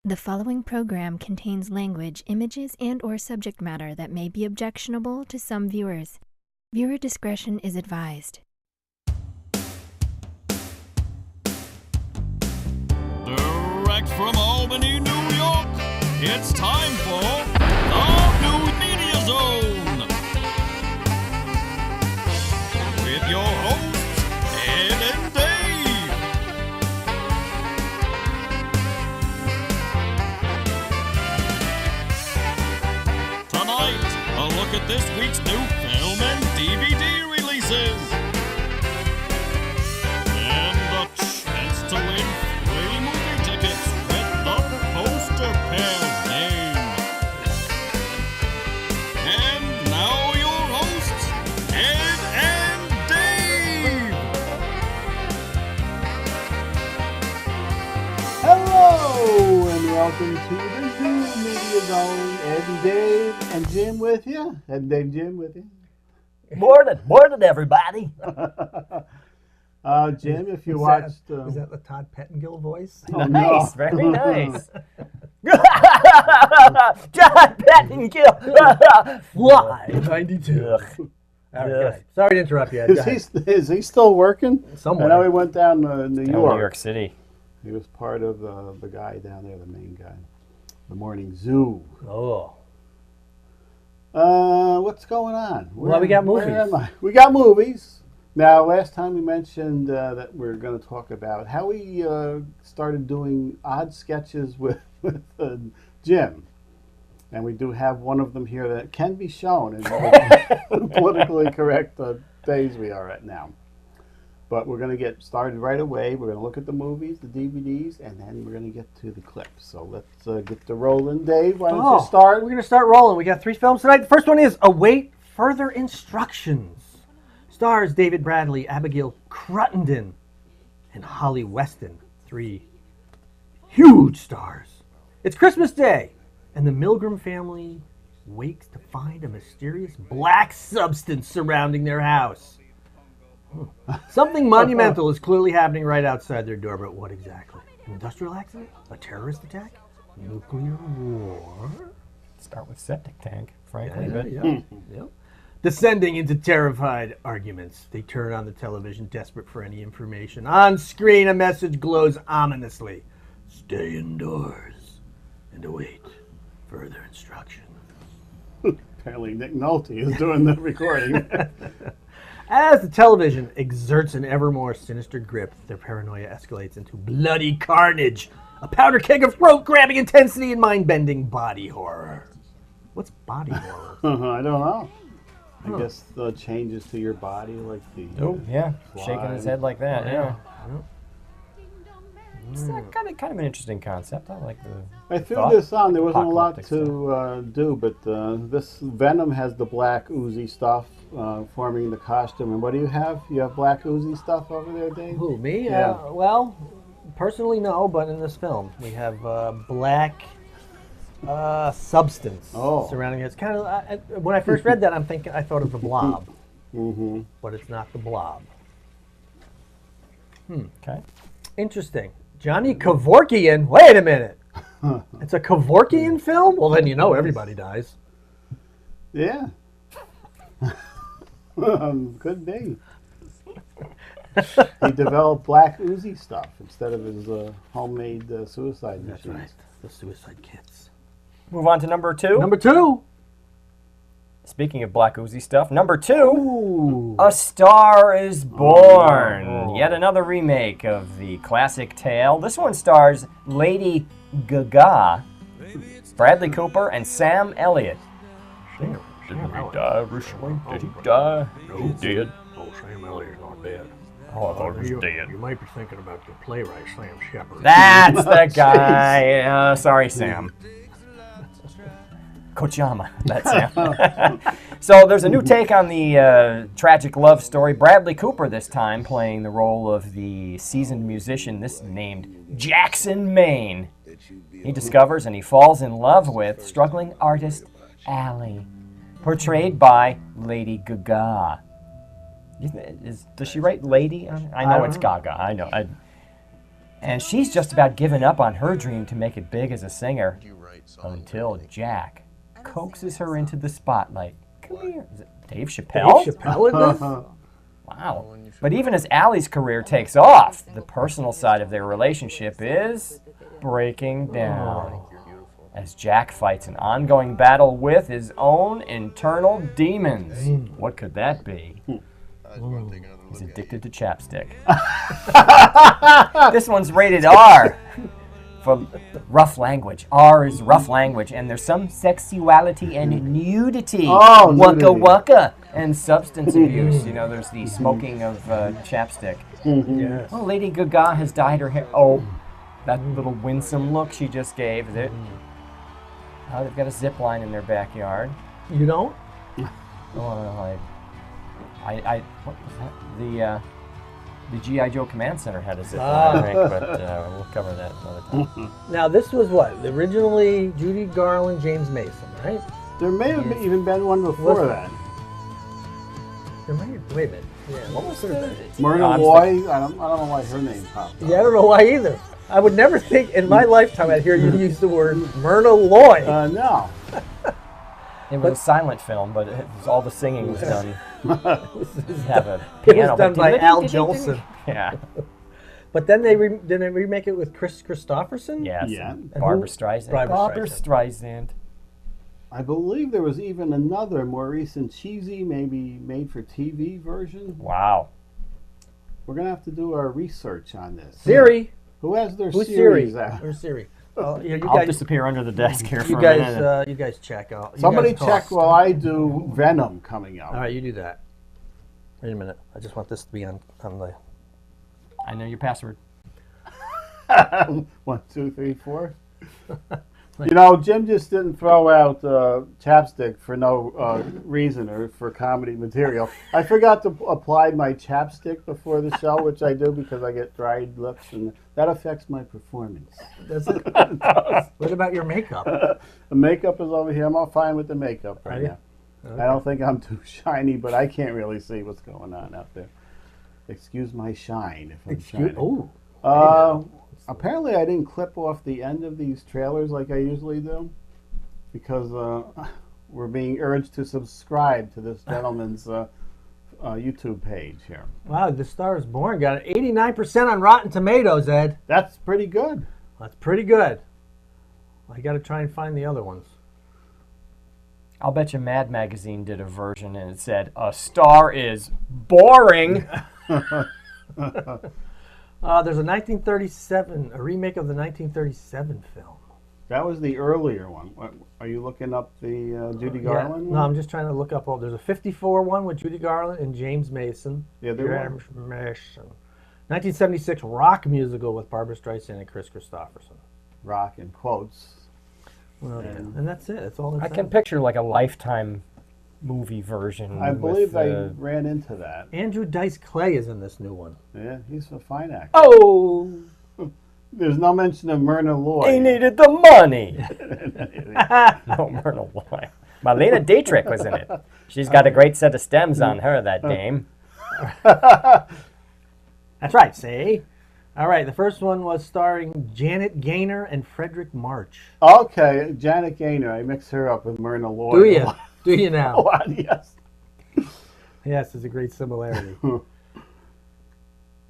The following program contains language, images, and/or subject matter that may be objectionable to some viewers. Viewer discretion is advised. Direct from Albany, New York, it's time for the New Media Zone. With your hosts, Ed and Dave. Tonight, a look at this week's new film and DVD releases. And a chance to win free movie tickets with the poster pair's name. And now your hosts, Ed and Dave. Hello and welcome to the New Media Zone. Ed and Dave and Jim with you. Ed and Dave, Jim with you. Morning, everybody. Jim, if you watched... Is that the Todd Pettengill voice? Oh, Nice, no. very nice. John Pettengill, fly. 92. Ugh. All right, good. Sorry to interrupt you, Ed. Go ahead. Is he still working? Somewhere. I know he went down to New Down York. New York City. He was part of the guy down there, the main guy. The Morning Zoo. Oh. What's going on? Well, we got where movies. am I? We got movies. Now, last time we mentioned that we're going to talk about how we started doing odd sketches with Jim. And we do have one of them here that can be shown in the politically correct days we are at now. But we're going to get started right away. We're going to look at the movies, the DVDs, and then we're going to get to the clips. So let's get to rolling. Dave, why don't you start? We're going to start rolling. We got 3 films tonight. The first one is Await Further Instructions. Stars David Bradley, Abigail Cruttenden, and Holly Weston. 3 huge stars. It's Christmas Day, and the Milgram family wakes to find a mysterious black substance surrounding their house. Something monumental is clearly happening right outside their door, but what exactly? An industrial accident? A terrorist attack? Nuclear war? Start with septic tank, frankly. Yeah. Descending into terrified arguments, they turn on the television, desperate for any information. On screen, a message glows ominously. Stay indoors and await further instructions. Apparently Nick Nolte is doing the recording. As the television exerts an ever more sinister grip, their paranoia escalates into bloody carnage, a powder keg of throat-grabbing intensity and mind-bending body horror. What's body horror? I don't know. I guess the changes to your body, like the... Oh, yeah, slide. shaking his head like that, yeah. Yeah. It's kind of an interesting concept. I like the I threw thought. this on. There wasn't a lot Apocalyptic to do, but this Venom has the black oozy stuff forming the costume. And what do you have? You have black oozy stuff over there, Dave? Who, me? Yeah. Well, personally, no, but in this film, we have black substance surrounding it. It's kind of, when I first read that, I thought of the Blob. Mm-hmm. But it's not the Blob. Okay. Interesting. Johnny Kevorkian. Wait a minute. It's a Kevorkian film? Well, then you know everybody dies. Yeah. Could be. He developed black oozy stuff instead of his homemade suicide That's machines. right. The suicide kits. Move on to number 2. Number 2. Speaking of black oozy stuff, number 2, Ooh. A Star is Born. Yet another remake of the classic tale. This one stars Lady Gaga, Bradley Cooper, and Sam Elliott. Didn't he die recently? Did he die? No. He did. Oh, Sam Elliott's not dead. Oh, I thought he was dead. You might be thinking about the playwright Sam Shepard. That's the guy. Sorry, Sam. Kochiyama, that's Sam. So there's a new take on the tragic love story. Bradley Cooper this time playing the role of the seasoned musician, this named Jackson Maine. He discovers and he falls in love with struggling artist Allie, portrayed by Lady Gaga. Does she write Lady? I know it's Gaga. I know. And she's just about given up on her dream to make it big as a singer until Jack coaxes her into the spotlight. Come here. Is it Dave Chappelle? Dave Chappelle in this? Wow. But even as Allie's career takes off, the personal side of their relationship is breaking down as Jack fights an ongoing battle with his own internal demons. What could that be? He's addicted to chapstick. This one's rated R for rough language. R is rough language, and there's some sexuality and nudity. Oh, waka nudity. waka, and substance abuse. You know, there's the smoking of chapstick. Yes. Oh, Lady Gaga has dyed her hair. Oh, that little winsome look she just gave. Is it? Oh, they've got a zip line in their backyard. You don't? Oh, what was that? The G.I. Joe Command Center had a zip line, I think, but we'll cover that another time. Now, this was what? Originally Judy Garland, James Mason, right? There may have even been one before Was- that. There might have, wait a minute. Yeah, what was there? Myrna I'm Loy. I don't know why her name popped up. Yeah, I don't know why either. I would never think in my lifetime I'd hear you use the word Myrna Loy. No. It was a silent film, but all the singing was done. Have a It piano. was done by Al Jolson. Yeah. But then didn't they remake it with Chris Christopherson? Yes. Yeah. and And Barbara who- Streisand. Barbra Streisand. I believe there was even another more recent cheesy, maybe made-for-TV version. Wow. We're going to have to do our research on this. Siri. Who has their Who's series Siri? out? Where's Siri? Oh, yeah, you I'll guys, disappear under the desk here for you a guys, minute. you guys check out. You Somebody guys check talk. while I do Venom coming up. All right, you do that. Wait a minute. I just want this to be on the. I know your password. 1, 2, 3, 4. You know, Jim just didn't throw out chapstick for no reason or for comedy material. I forgot to apply my chapstick before the show, which I do because I get dried lips, and that affects my performance. Does it? What about your makeup? The makeup is over here. I'm all fine with the makeup Are right you? now. I don't think I'm too shiny, but I can't really see what's going on out there. Excuse my shine if I'm shining. Oh, Apparently, I didn't clip off the end of these trailers like I usually do because we're being urged to subscribe to this gentleman's YouTube page here. wow! The Star is Born got an 89% on Rotten Tomatoes, Ed. That's pretty good. That's pretty good. I got to try and find the other ones. I'll bet you Mad Magazine did a version and it said, "A star is boring." There's a 1937, a remake of the 1937 film. That was the earlier one. Are you looking up the Judy Garland No, one? I'm just trying to look up. There's a 54 one with Judy Garland and James Mason. Yeah, there was. James Mason. 1976 rock musical with Barbra Streisand and Chris Christopherson. Rock in quotes. Well, and that's it. That's all. I can picture like a Lifetime movie version. I believe I with, ran into that. Andrew Dice Clay is in this new one. Yeah, he's a fine actor. Oh, There's no mention of Myrna Loy. he needed the money. No, Myrna Loy. Marlena Dietrich was in it. She's got a great set of stems on her, that dame. That's right. See. All right. The first one was starring Janet Gaynor and Frederick March. Okay, Janet Gaynor. I mix her up with Myrna Loy. Do you? Do you now? Oh, yes. Yes, there's a great similarity.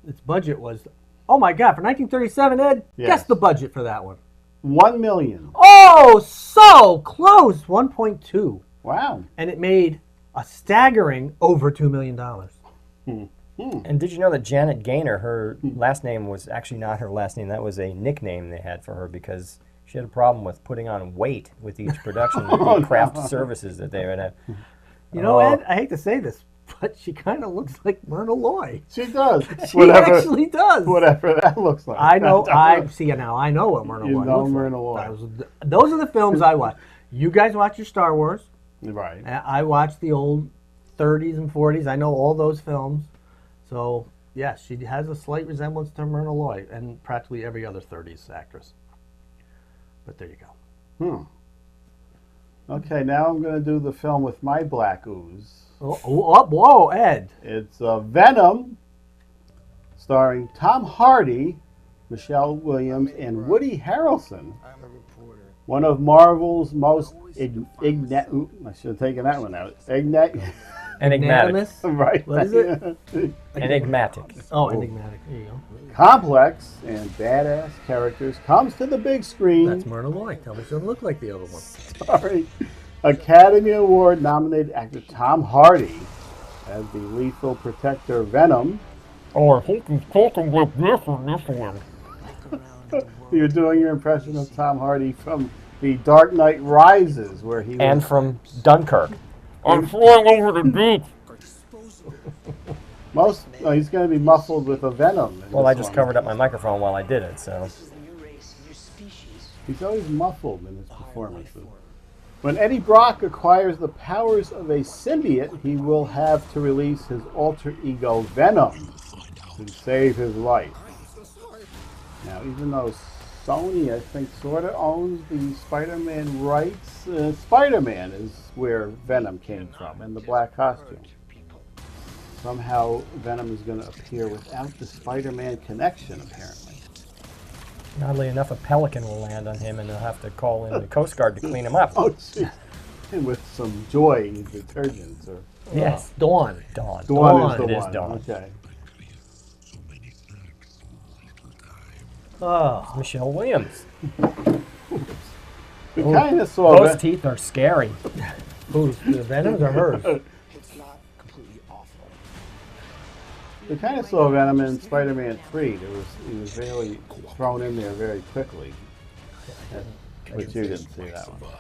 Its budget was, oh my God, for 1937, Ed, Yes. guess the budget for that one. 1 million. Oh, so close, 1.2. Wow. And it made a staggering over $2 million. And did you know that Janet Gaynor, her last name was actually not her last name. That was a nickname they had for her because she had a problem with putting on weight with each production and craft services that they would have. You know, Ed, I hate to say this, but she kind of looks like Myrna Loy. She does. She actually does. Whatever that looks like. I know. I see now. I know what Myrna You Loy know looks Myrna like. Loy. Those are the films I watch. You guys watch your Star Wars. Right. And I watch the old 30s and 40s. I know all those films. So, yes, she has a slight resemblance to Myrna Loy and practically every other 30s actress. But there you go. Okay, now I'm going to do the film with my black ooze. Whoa, Ed. It's Venom, starring Tom Hardy, Michelle Williams, and Woody Harrelson. One of Marvel's most I should have taken that one out. Enigmatic. Right. What is it? Enigmatic. Oh, enigmatic. There you go. Complex and badass characters comes to the big screen. That's Myrna Loy. Tell me she doesn't look like the other one. Sorry. Academy Award nominated actor Tom Hardy as the lethal protector Venom. Oh, I think he's talking like this in this one. You're doing your impression of Tom Hardy from The Dark Knight Rises, where he And was from Dunkirk. I'm flying over the beach. he's going to be muffled with a Venom. Well, I just covered up my microphone while I did it, so. He's always muffled in his performances. When Eddie Brock acquires the powers of a symbiote, he will have to release his alter ego Venom to save his life. Now, even though Sony, I think, sort of owns the Spider-Man rights, Spider-Man is where Venom came from, in the black costume. Somehow, Venom is going to appear without the Spider-Man connection, apparently. Oddly enough, a pelican will land on him, and they'll have to call in the Coast Guard to clean him up. Oh, jeez. And with some Joy detergents. Or Yes. Dawn. Dawn. Dawn is the It is one. Dawn. Okay. Oh. Michelle Williams. We kind of saw Those that. teeth are scary. Who's the Venom's or hers? We kind of saw Venom in Spider-Man 3. He was really thrown in there very quickly. But you didn't see that one.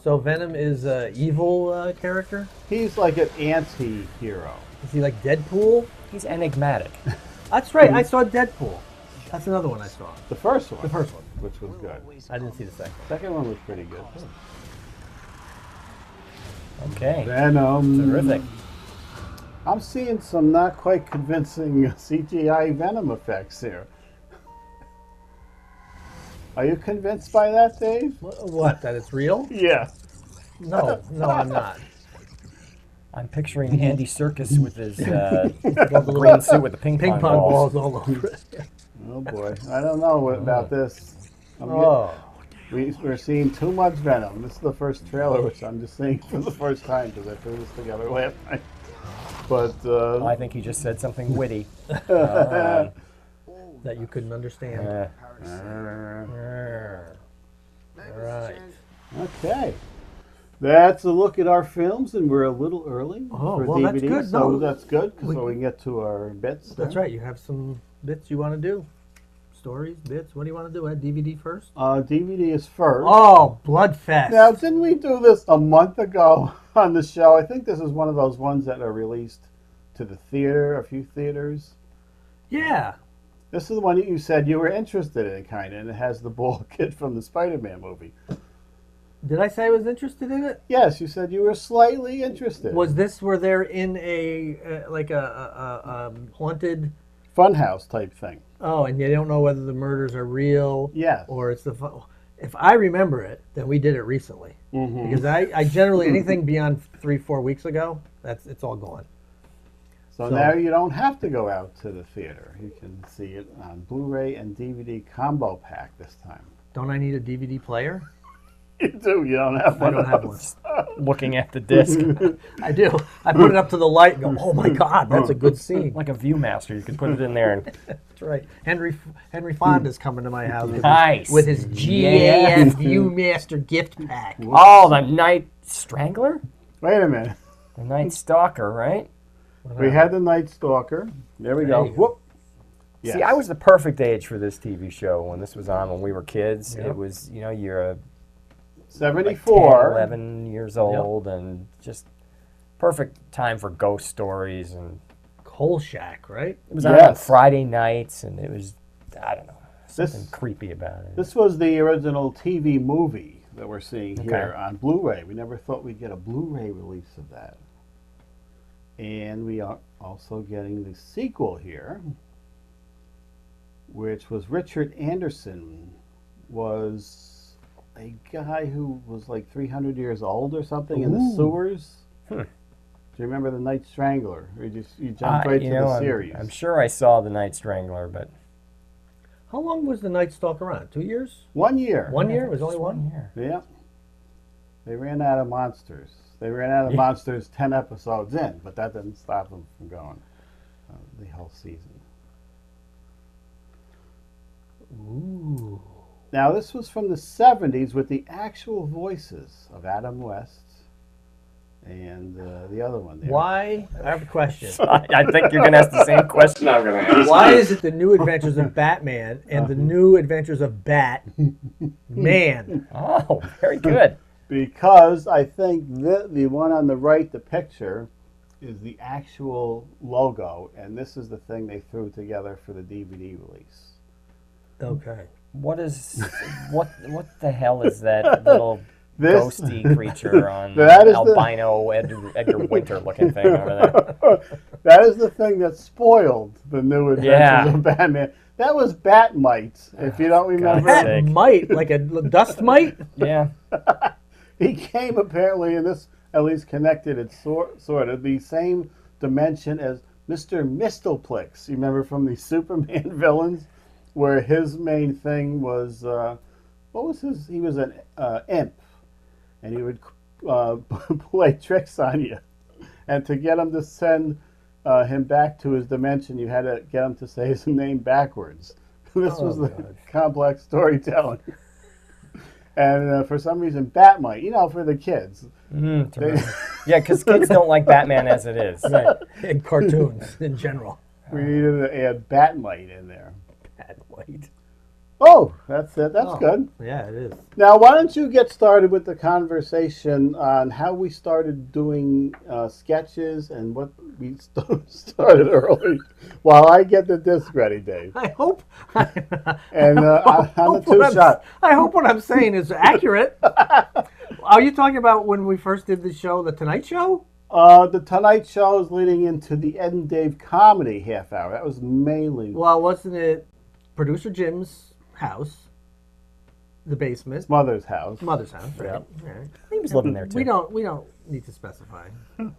So Venom is an evil character? He's like an anti-hero. Is he like Deadpool? He's enigmatic. That's right. I saw Deadpool. That's another one I saw. The first one. The first one. Which was good. I didn't see the second. Second one was pretty good. Okay. Venom. Terrific. I'm seeing some not quite convincing CGI Venom effects here. Are you convinced by that, Dave? What? That it's real? Yeah. No, I'm not. I'm picturing Andy Serkis with his green suit with the ping Ping pong pong balls. balls all over it. Oh boy, I don't know about this. Oh. We're seeing too much Venom. This is the first trailer, which I'm just seeing for the first time because I threw this together last night. But I think he just said something witty. That you couldn't understand. Right. okay, that's a look at our films, and we're a little early Oh, for well, DVD, that's good. so No. that's good so we can get to our bits. That's right. You have some bits you want to do. Stories, bits. What do you want to do? Add DVD first? DVD is first. Oh, Bloodfest. Now, didn't we do this a month ago on the show? I think this is one of those ones that are released to the theater, a few theaters. Yeah. This is the one that you said you were interested in, kind of, and it has the ball kid from the Spider-Man movie. Did I say I was interested in it? Yes, you said you were slightly interested. Was this where they're in a haunted? Funhouse type thing. Oh, and you don't know whether the murders are real. Yes. Or it's If I remember it, then we did it recently. Mm-hmm. Because I generally anything beyond 3-4 weeks ago, it's all gone. So now you don't have to go out to the theater. You can see it on Blu-ray and DVD combo pack this time. Don't I need a DVD player? You do. You don't have one. I don't have one. Looking at the disc. I do. I put it up to the light and go, oh my God, that's a good scene. Like a Viewmaster. You can put it in there. And That's right. Henry Fonda's coming to my house Nice. with his GAF Viewmaster gift pack. Oh, the Night Strangler? Wait a minute. The Night Stalker, right? We had the Night Stalker. There we go. you go. Whoop. Yes. See, I was the perfect age for this TV show when this was on when we were kids. Yep. It was, you're a 74. 10, 11 years old and just perfect time for ghost stories. And Coal Shack, right? it was on Yes. Friday nights, and it was, I don't know, something This- creepy about it. This was the original TV movie that we're seeing Okay. here on Blu-ray. We never thought we'd get a Blu-ray release of that. And we are also getting the sequel here, which was Richard Anderson, was a guy who was like 300 years old or something in the Ooh. sewers. Do you remember the Night Strangler? Or you jumped right to the series. I'm sure I saw the Night Strangler, but How long was the Night Stalker on? 2 years? 1 year. 1 year? It was only 1 year. Yeah. They ran out of monsters. They ran out of monsters 10 episodes in, but that didn't stop them from going the whole season. Ooh. Now, this was from the 70s with the actual voices of Adam West and the other one there. Why? I have a question. I think you're going to ask the same question I'm going to ask. Why is it the New Adventures of Batman and the New Adventures of Batman? Oh, very good. Because I think the one on the right, the picture, is the actual logo, and this is the thing they threw together for the DVD release. Okay. What the hell is that little ghosty creature on that is albino Edgar Winter looking thing over there? That is the thing that spoiled the New Adventures of Batman. That was Batmite, if you don't remember. Batmite, like a dust mite? Yeah. He came apparently, and this at least connected it sort of the same dimension as Mr. Mistleplex. You remember from the Superman villains, where his main thing was what was his? He was an imp, and he would play tricks on you, and to get him to send him back to his dimension, you had to get him to say his name backwards. This was the complex storytelling. And for some reason, Batmite, for the kids. Yeah, because kids don't like Batman as it is. Right. And cartoons in general. We needed to add Batmite in there. Batmite. Oh, that's it. That's good. Yeah, it is. Now, why don't you get started with the conversation on how we started doing sketches and what we started early, while I get the disc ready, Dave. I hope. And on the two-shot. I hope what I'm saying is accurate. Are you talking about when we first did the show, The Tonight Show? The Tonight Show is leading into the Ed and Dave comedy half hour. That was mainly... Well, wasn't it producer Jim's house, the basement, his mother's house, right? Yeah. Right. He was living there too. We don't need to specify.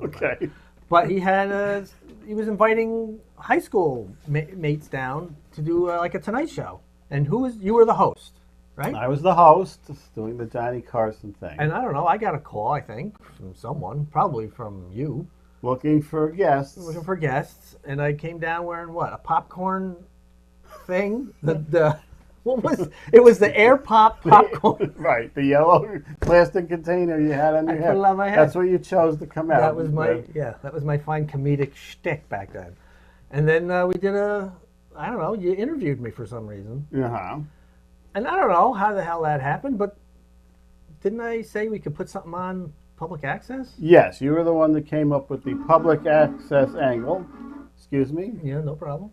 Okay. But he was inviting high school mates down to do like a Tonight Show, and you were the host, right? I was the host, doing the Johnny Carson thing. And I don't know, I got a call, I think, from someone, probably from you, looking for guests, and I came down wearing what, a popcorn thing, it was the air popcorn. Right, the yellow plastic container you had on your head. Put it on my head. That's what you chose to come out. That was my fine comedic shtick back then. And then we did you interviewed me for some reason. Uh-huh. And I don't know how the hell that happened, but didn't I say we could put something on public access? Yes, you were the one that came up with the public access angle. Excuse me? Yeah, no problem.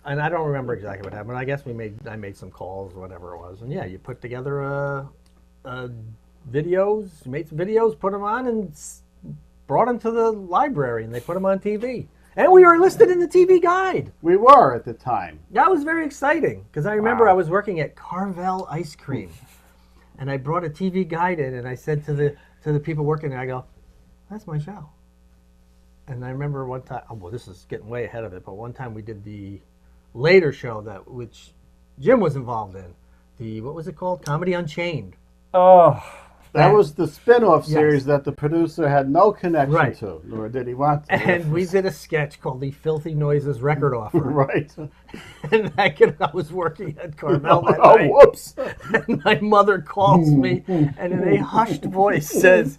And I don't remember exactly what happened. I guess I made some calls, whatever it was. And yeah, you put together videos, you made some videos, put them on, and brought them to the library, and they put them on TV. And we were listed in the TV guide. We were at the time. That was very exciting, because I remember I was working at Carvel Ice Cream, and I brought a TV guide in, and I said to the people working there, I go, that's my show. And I remember one time, this is getting way ahead of it, but one time we did the later show which Jim was involved in. What was it called? Comedy Unchained. Oh, that was the spin-off series that the producer had no connection to, nor did he want to. And we did a sketch called The Filthy Noises Record Offer. Right. And I was working at Carmel that night. Oh, whoops. And my mother calls me and in a hushed voice says,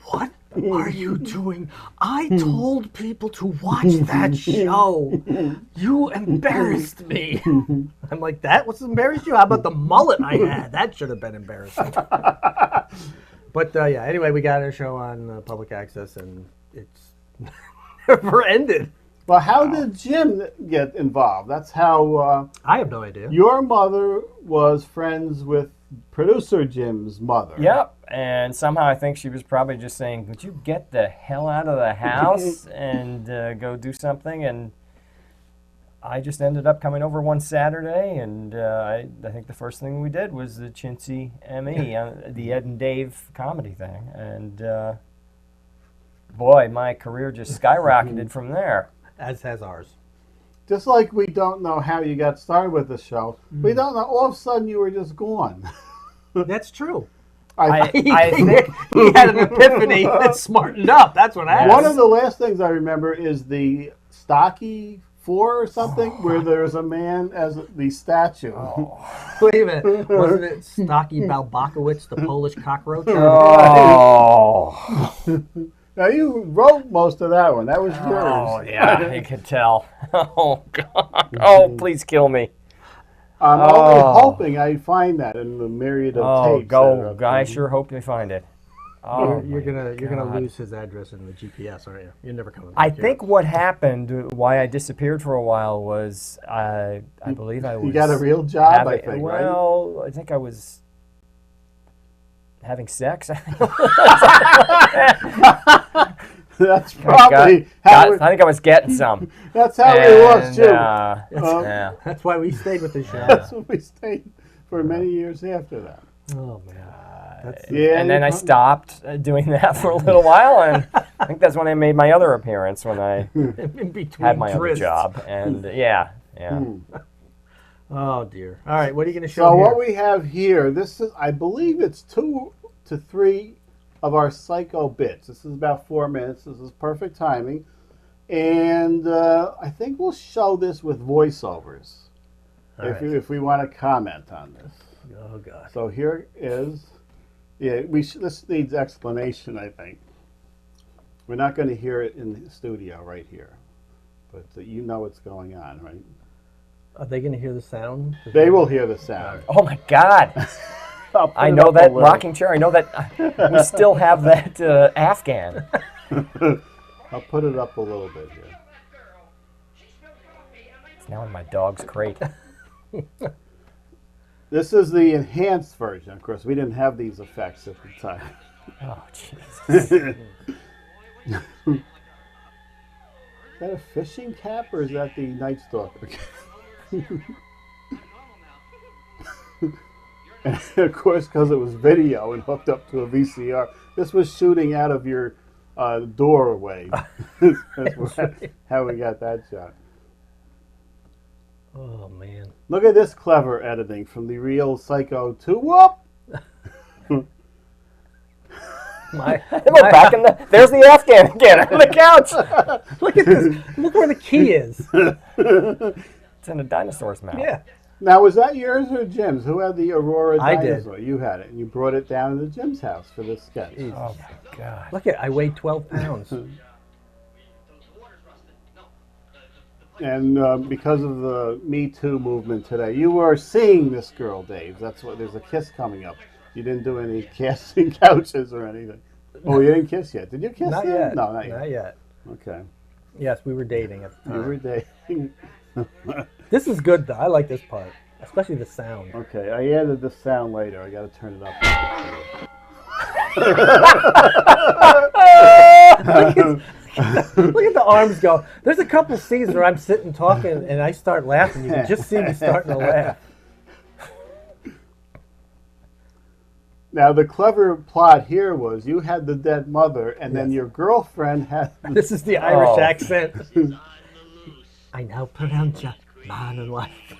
"What are you doing? I told people to watch that show. You embarrassed me." I'm like, that was embarrassed you? How about the mullet I had? That should have been embarrassing. But anyway, we got our show on public access, and it's never ended. Well, how did Jim get involved? That's how... I have no idea. Your mother was friends with producer Jim's mother. Yep, and somehow I think she was probably just saying, would you get the hell out of the house and go do something? And I just ended up coming over one Saturday, and I think the first thing we did was the Chintzy M.E., the Ed and Dave comedy thing. And boy, my career just skyrocketed from there. As has ours. Just like we don't know how you got started with the show, we don't know. All of a sudden, you were just gone. That's true. I He think had an epiphany and smartened up. That's what happened. One of the last things I remember is the Stocky 4 or something, where there's a man as the statue. Wait a minute. Wasn't it Stocky Balbakowicz, the Polish cockroach? Oh. Now, you wrote most of that one. That was yours. Oh, yeah, you could tell. Oh, God. Oh, please kill me. I'm only hoping I find that in the myriad of tapes. Go. I sure hope you find it. Oh, You're gonna God. lose his address in the GPS, aren't you? You're never coming back I here. think what happened, why I disappeared for a while, was I believe I was. You got a real job, I having, think, right? well, I think I was having sex. That's probably how I think I was getting some. that's how it was, too. Yeah. That's why we stayed with the show. That's what we stayed for many years after that. Oh man. Yeah, And then I stopped doing that for a little while, and I think that's when I made my other appearance when I In between had my other trysts. job. And yeah. Oh dear. All right, what are you going to show So here? what we have here, this is, I believe it's 2 to 3 of our Psycho bits. This is about 4 minutes. This is perfect timing. And I think we'll show this with voiceovers if we want to comment on this. Oh god. So here is, this needs explanation, I think. We're not going to hear it in the studio right here, but you know what's going on, right? Are they going to hear the sound? They will hear the sound. Oh my God! I'll put I it know up a that little. rocking chair. I know that we still have that Afghan. I'll put it up a little bit here. It's now in my dog's crate. This is the enhanced version. Of course, we didn't have these effects at the time. Oh Jesus! Is that a fishing cap or is that the Night Stalker? And of course, because it was video and hooked up to a VCR, this was shooting out of your doorway. That's how we got that shot. Oh man. Look at this clever editing from the real Psycho 2. Whoop! We're back in the. There's the Afghan again on the couch. Look at this. Look where the key is. It's in a dinosaur's mouth. Yeah. Now, was that yours or Jim's? Who had the Aurora I did. dinosaur? You had it, and you brought it down to Jim's house for this sketch. Oh my God! Look I weighed 12 pounds. And because of the Me Too movement today, you were seeing this girl, Dave. That's what. There's a kiss coming up. You didn't do any kissing couches or anything. Oh, you didn't kiss yet. Did you kiss Not them? yet. No, not yet. Not yet. Okay. Yes, we were dating at the time. You were dating. This is good though. I like this part, especially the sound. Okay, I added the sound later. I got to turn it up. Look at the arms go. There's a couple scenes where I'm sitting talking and I start laughing. You can just see me starting to laugh. Now, the clever plot here was you had the dead mother, and then your girlfriend had... This is the Irish Oh. accent. I now pronounce you man and wife.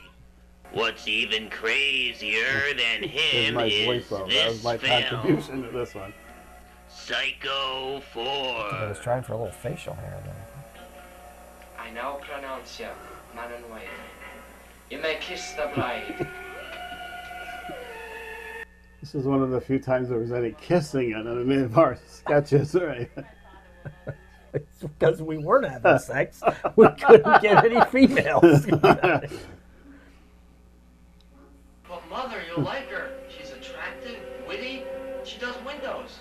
What's even crazier than There's him my is voiceover. That this was my film, contribution to this one. Psycho 4. I was trying for a little facial hair there. I now pronounce you man and wife. You may kiss the bride. This is one of the few times there was any kissing in any of our sketches or anything. It's because we weren't having sex. We couldn't get any females. But mother, you'll like her. She's attractive, witty. She does windows.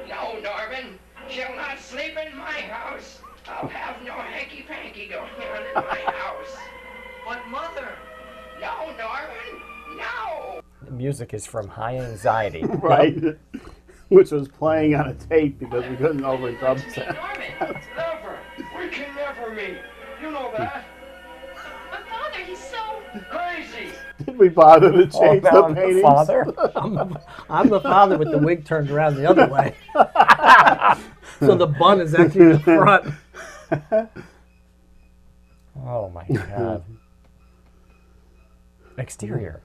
No, Norman, she'll not sleep in my house. I'll have no hanky-panky going on in my house. But mother, No, Norman, no! The music is from High Anxiety. Right? Which was playing on a tape because we couldn't overdub Meet sound. Norman, never. We can never meet. You know that. But Father, he's so... Crazy. Did we bother to change now the I'm the paintings? father. I'm the father with the wig turned around the other way. So the bun is actually in the front. Oh my God. Exterior.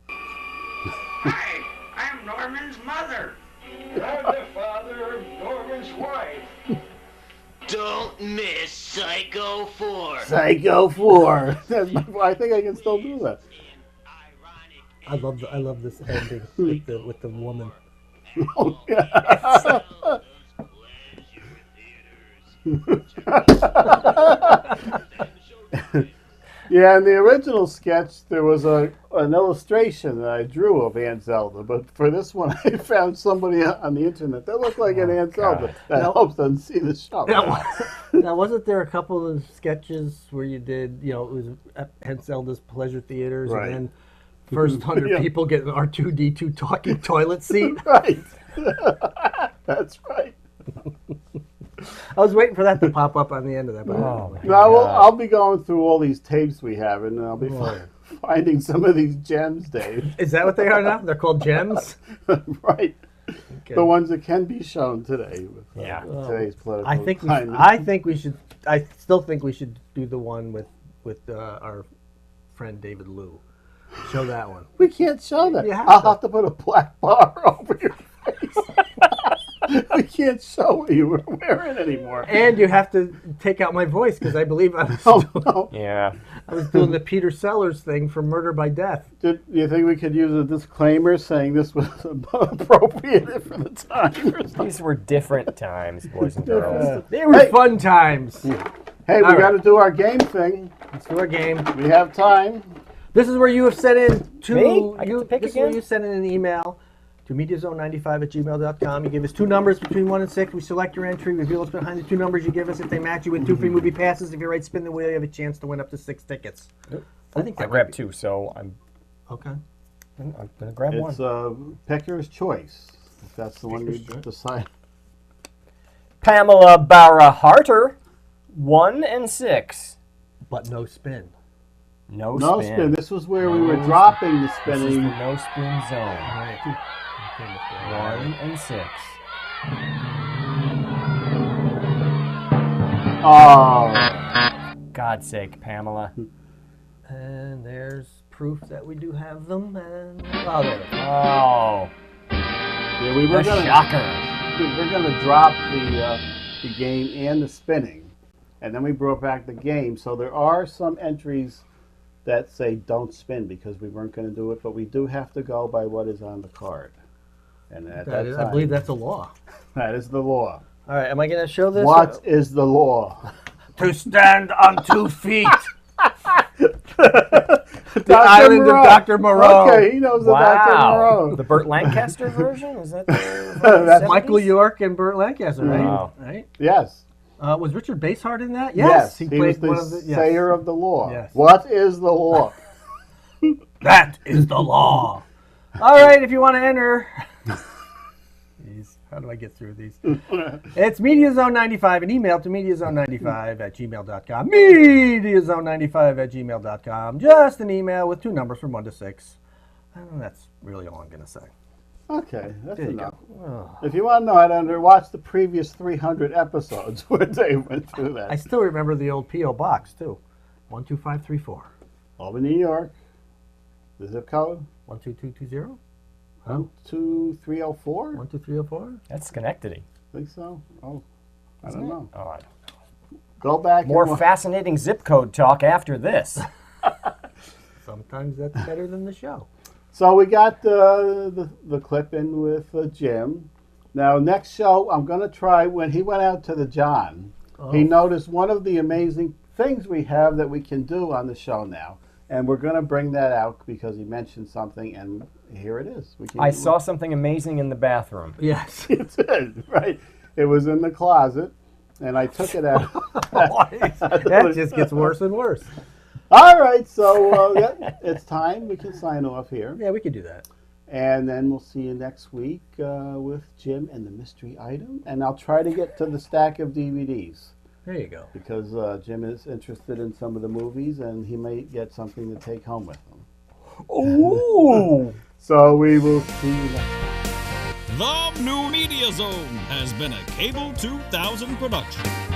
Hi, I'm Norman's mother. I'm the father of Norman's wife. Don't miss Psycho 4. Psycho 4. I think I can still do that. I love this ending with the woman. Oh, yeah. Yeah, in the original sketch, there was an illustration that I drew of Aunt Zelda, but for this one, I found somebody on the internet that looked like an Aunt Zelda. That helps them see the show. Now, wasn't there a couple of sketches where you did, it was at Aunt Zelda's Pleasure Theaters, Right. and then first 100 people get an R2-D2 talking toilet seat? Right. That's right. I was waiting for that to pop up on the end of that. But I'll be going through all these tapes we have, and I'll be finding some of these gems, Dave. Is that what they are now? They're called gems? Right. Okay. The ones that can be shown today with today's political climate. I still think we should do the one with our friend David Liu. Show that one. We can't show that. I'll have to put a black bar over your face. We can't show what you were wearing anymore. And you have to take out my voice because I believe I was doing the Peter Sellers thing for Murder by Death. Do you think we could use a disclaimer saying this was appropriate for the time? Or These were different times, boys and girls. They were fun times. Hey, we got to do our game thing. Let's do our game. We have time. This is where you have sent in This is where you send in an email to mediazone95@gmail.com. You give us 2 numbers between 1 and 6. We select your entry, reveal what's behind the 2 numbers you give us. If they match, you win 2 free movie passes. If you right spin the wheel, you have a chance to win up to 6 tickets. I grabbed 2, so I'm okay. I'm gonna grab one. It's Pecker's choice. If that's the one you decide. Pamela Barra Harter, 1 and 6. But no spin. No spin. This was where we were dropping the spinning. This is the no spin zone. Right. 1 and 6. Oh. God's sake, Pamela. And there's proof that we do have them. And oh, there we go. Oh. Yeah, we were shocker. We're gonna drop the game and the spinning, and then we brought back the game. So there are some entries that say don't spin because we weren't going to do it, but we do have to go by what is on the card. And at that time, I believe that's a law. That is the law. All right, am I going to show this? What is the law? To stand on 2 feet. The island of Dr. Moreau. Okay, he knows the Dr. Moreau. The Burt Lancaster version? Is that the That's Michael York and Burt Lancaster, right? Wow. Right? Yes. Was Richard Basehart in that? Yes. He was played the one of the sayer of the law. Yes. What is the law? That is the law. All right, if you want to enter. Jeez, how do I get through these? It's MediaZone95, an email to MediaZone95@gmail.com. MediaZone95@gmail.com. Just an email with 2 numbers from 1 to 6. And that's really all I'm going to say. Okay, that's There you enough. go. If you want to know how to enter, watch the previous 300 episodes where Dave went through that. I still remember the old P.O. box, too. 12534. Albany, New York. The zip code? 12220? 12304? 12304? That's Schenectady. Think so? Oh, I don't know. Oh, I don't know. Go back. More and fascinating zip code talk after this. Sometimes that's better than the show. So we got the clip in with Jim. Now, next show, I'm going to try, when he went out to the John, he noticed one of the amazing things we have that we can do on the show now. And we're going to bring that out because he mentioned something, and here it is. I saw something amazing in the bathroom. Yes. It did, right? It was in the closet, and I took it out. That just gets worse and worse. All right, so it's time. We can sign off here. Yeah, we could do that. And then we'll see you next week with Jim and the mystery item. And I'll try to get to the stack of DVDs. There you go. Because Jim is interested in some of the movies, and he may get something to take home with him. Ooh! So we will see you next time. The New Media Zone has been a Cable 2000 production.